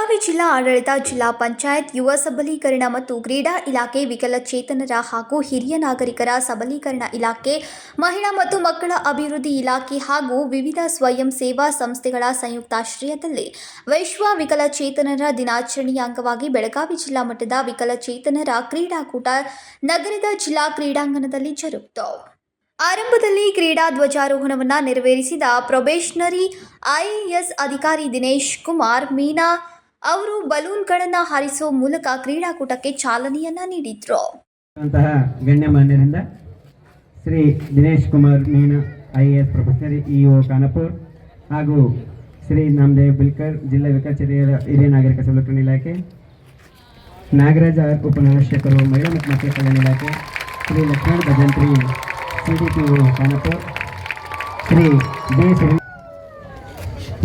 ಬೆಳಗಾವಿ ಜಿಲ್ಲಾ ಆಡಳಿತ, ಜಿಲ್ಲಾ ಪಂಚಾಯತ್, ಯುವ ಸಬಲೀಕರಣ ಮತ್ತು ಕ್ರೀಡಾ ಇಲಾಖೆ, ವಿಕಲಚೇತನರ ಹಾಗೂ ಹಿರಿಯ ನಾಗರಿಕರ ಸಬಲೀಕರಣ ಇಲಾಖೆ, ಮಹಿಳಾ ಮತ್ತು ಮಕ್ಕಳ ಅಭಿವೃದ್ಧಿ ಇಲಾಖೆ ಹಾಗೂ ವಿವಿಧ ಸ್ವಯಂ ಸೇವಾ ಸಂಸ್ಥೆಗಳ ಸಂಯುಕ್ತಾಶ್ರಯದಲ್ಲಿ ವಿಶ್ವ ವಿಕಲಚೇತನರ ದಿನಾಚರಣೆಯ ಅಂಗವಾಗಿ ಬೆಳಗಾವಿ ಜಿಲ್ಲಾ ಮಟ್ಟದ ವಿಕಲಚೇತನರ ಕ್ರೀಡಾಕೂಟ ನಗರದ ಜಿಲ್ಲಾ ಕ್ರೀಡಾಂಗಣದಲ್ಲಿ ಜರುಗಿತು. ಆರಂಭದಲ್ಲಿ ಕ್ರೀಡಾ ಧ್ವಜಾರೋಹಣವನ್ನು ನೆರವೇರಿಸಿದ ಪ್ರೊಬೇಷನರಿ ಐಎಎಸ್ ಅಧಿಕಾರಿ ದಿನೇಶ್ ಕುಮಾರ್ ಮೀನಾ ಅವರು ಬಲೂನ್ಗಳನ್ನು ಹಾರಿಸುವ ಮೂಲಕ ಕ್ರೀಡಾಕೂಟಕ್ಕೆ ಚಾಲನೆಯನ್ನ ನೀಡಿದರು. ಗಣ್ಯಮಾನ್ಯರಿಂದ Shri Dinesh Kumar Meena IAS probationary EO Khanapur ಹಾಗೂ ಶ್ರೀ ನಾಮದೇವ್ ಬಿಲ್ಕರ್ ಜಿಲ್ಲಾ ವಿಕಲಚೇತನರ ಹಿರಿಯ ನಾಗರಿಕ ಸಬಲೀಕರಣ ಇಲಾಖೆ, ನಾಗರಾಜ್ ಉಪನಿರೀಕ್ಷಕರು ಮಹಿಳಾ ಮತ್ತು ಮಕ್ಕಳ ಕಲ್ಯಾಣ ಇಲಾಖೆ, ಶ್ರೀ ಲಕ್ಷ್ಮಣ ಭಜಂತ್ರಿ ಸಿಡಿಪಿಒ ಖಾನಾಪುರ್, ಶ್ರೀ ಬಿ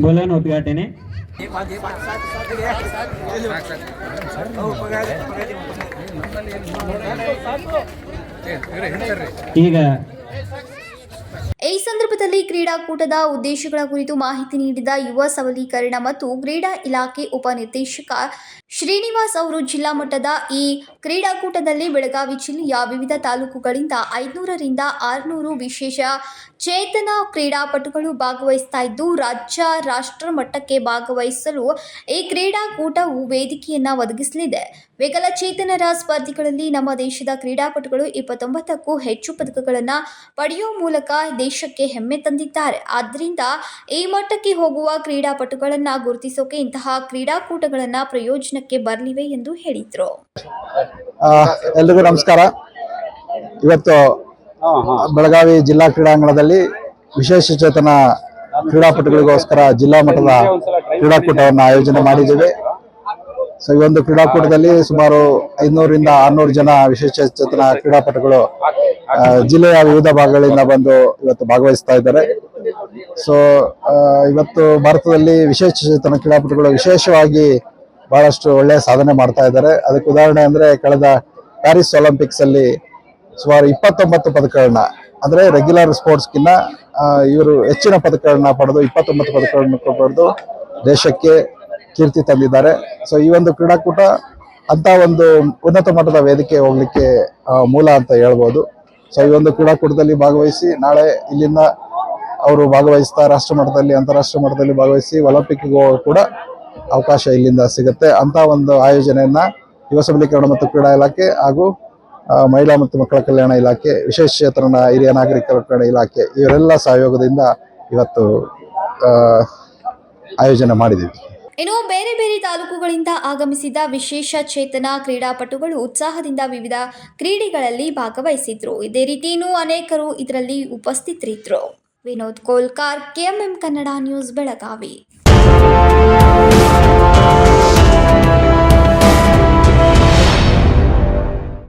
ಬೋಲನ್ ಉದ್ಘಾಟನೆ. ಈಗ ಈ ಸಂದರ್ಭದಲ್ಲಿ ಕ್ರೀಡಾಕೂಟದ ಉದ್ದೇಶಗಳ ಕುರಿತು ಮಾಹಿತಿ ನೀಡಿದ ಯುವ ಸಬಲೀಕರಣ ಮತ್ತು ಕ್ರೀಡಾ ಇಲಾಖೆ ಉಪನಿರ್ದೇಶಕ ಶ್ರೀನಿವಾಸ್ ಅವರು ಜಿಲ್ಲಾ ಮಟ್ಟದ ಈ ಕ್ರೀಡಾಕೂಟದಲ್ಲಿ ಬೆಳಗಾವಿ ಜಿಲ್ಲೆಯ ವಿವಿಧ ತಾಲೂಕುಗಳಿಂದ 500ರಿಂದ 600 ವಿಶೇಷ ಚೇತನ ಕ್ರೀಡಾಪಟುಗಳು ಭಾಗವಹಿಸ್ತಾ ಇದ್ದು, ರಾಜ್ಯ ರಾಷ್ಟ್ರ ಮಟ್ಟಕ್ಕೆ ಭಾಗವಹಿಸಲು ಈ ಕ್ರೀಡಾಕೂಟವು ವೇದಿಕೆಯನ್ನು ಒದಗಿಸಲಿದೆ. ವಿಕಲಚೇತನರ ಸ್ಪರ್ಧೆಗಳಲ್ಲಿ ನಮ್ಮ ದೇಶದ ಕ್ರೀಡಾಪಟುಗಳು 29ಕ್ಕೂ ಹೆಚ್ಚು ಪದಕಗಳನ್ನು ಪಡೆಯುವ ಮೂಲಕ ದೇಶಕ್ಕೆ ಹೆಮ್ಮೆ ತಂದಿದ್ದಾರೆ. ಆದ್ದರಿಂದ ಈ ಮಟ್ಟಕ್ಕೆ ಹೋಗುವ ಕ್ರೀಡಾಪಟುಗಳನ್ನು ಗುರುತಿಸೋಕೆ ಇಂತಹ ಕ್ರೀಡಾಕೂಟಗಳನ್ನು ಪ್ರಯೋಜನಕ್ಕೆ ಬರಲಿವೆ ಎಂದು ಹೇಳಿದರು. ಎಲ್ರಿಗೂ ನಮಸ್ಕಾರ. ಇವತ್ತು ಬೆಳಗಾವಿ ಜಿಲ್ಲಾ ಕ್ರೀಡಾಂಗಣದಲ್ಲಿ ವಿಶೇಷ ಚೇತನ ಕ್ರೀಡಾಪಟುಗಳಿಗೋಸ್ಕರ ಜಿಲ್ಲಾ ಮಟ್ಟದ ಕ್ರೀಡಾಕೂಟವನ್ನು ಆಯೋಜನೆ ಮಾಡಿದ್ದೇವೆ. ಸೊ ಈ ಒಂದು ಕ್ರೀಡಾಕೂಟದಲ್ಲಿ ಸುಮಾರು 500ರಿಂದ 600 ಜನ ವಿಶೇಷ ಚೇತನ ಕ್ರೀಡಾಪಟುಗಳು ಜಿಲ್ಲೆಯ ವಿವಿಧ ಭಾಗಗಳಿಂದ ಬಂದು ಇವತ್ತು ಭಾಗವಹಿಸ್ತಾ ಇದ್ದಾರೆ. ಸೊ ಇವತ್ತು ಭಾರತದಲ್ಲಿ ವಿಶೇಷ ಚೇತನ ಕ್ರೀಡಾಪಟುಗಳು ವಿಶೇಷವಾಗಿ ಬಹಳಷ್ಟು ಒಳ್ಳೆಯ ಸಾಧನೆ ಮಾಡ್ತಾ ಇದ್ದಾರೆ. ಅದಕ್ಕೆ ಉದಾಹರಣೆ ಅಂದ್ರೆ ಕಳೆದ ಪ್ಯಾರಿಸ್ ಒಲಿಂಪಿಕ್ಸ್ ಅಲ್ಲಿ ಸುಮಾರು 29 ಪದಕಗಳನ್ನ, ಅಂದ್ರೆ ರೆಗ್ಯುಲರ್ ಸ್ಪೋರ್ಟ್ಸ್ಗಿನ್ನ ಇವರು ಹೆಚ್ಚಿನ ಪದಕಗಳನ್ನ ಪಡೆದು 29 ಪದಕಗಳನ್ನು ಪಡೆದು ದೇಶಕ್ಕೆ ಕೀರ್ತಿ ತಂದಿದ್ದಾರೆ. ಸೊ ಈ ಒಂದು ಕ್ರೀಡಾಕೂಟ ಅಂತ ಒಂದು ಉನ್ನತ ಮಟ್ಟದ ವೇದಿಕೆ ಹೋಗ್ಲಿಕ್ಕೆ ಮೂಲ ಅಂತ ಹೇಳ್ಬೋದು. ಸೊ ಈ ಒಂದು ಕ್ರೀಡಾಕೂಟದಲ್ಲಿ ಭಾಗವಹಿಸಿ ನಾಳೆ ಇಲ್ಲಿಂದ ಅವರು ಭಾಗವಹಿಸ್ತಾ ರಾಷ್ಟ್ರ ಮಟ್ಟದಲ್ಲಿ, ಅಂತಾರಾಷ್ಟ್ರೀಯ ಮಟ್ಟದಲ್ಲಿ ಭಾಗವಹಿಸಿ ಒಲಿಂಪಿಕ್ಗೆ ಹೋಗೋ ಕೂಡ ಅವಕಾಶ ಇಲ್ಲಿಂದ ಸಿಗುತ್ತೆ ಅಂತ ಒಂದು ಆಯೋಜನೆಯನ್ನ ಯುವ ಸಬಲೀಕರಣ ಮತ್ತು ಕ್ರೀಡಾ ಇಲಾಖೆ ಹಾಗೂ ಮಹಿಳಾ ಮತ್ತು ಮಕ್ಕಳ ಕಲ್ಯಾಣ ಇಲಾಖೆ, ವಿಶೇಷ ಚೇತನ ಹಿರಿಯ ನಾಗರಿಕರ ಕಲ್ಯಾಣ ಇಲಾಖೆ ಇವರೆಲ್ಲ ಸಹಯೋಗದಿಂದ ಇವತ್ತು ಆಯೋಜನೆ ಮಾಡಿದ್ದೀವಿ. ಇನ್ನು ಬೇರೆ ಬೇರೆ ತಾಲೂಕುಗಳಿಂದ ಆಗಮಿಸಿದ ವಿಶೇಷ ಚೇತನ ಕ್ರೀಡಾಪಟುಗಳು ಉತ್ಸಾಹದಿಂದ ವಿವಿಧ ಕ್ರೀಡೆಗಳಲ್ಲಿ ಭಾಗವಹಿಸಿದ್ರು. ಇದೇ ರೀತಿ ಇನ್ನೂ ಅನೇಕರು ಇದರಲ್ಲಿ ಉಪಸ್ಥಿತರಿದ್ದರು. Vinod Kolkar, KMM Kannada news, Belagavi.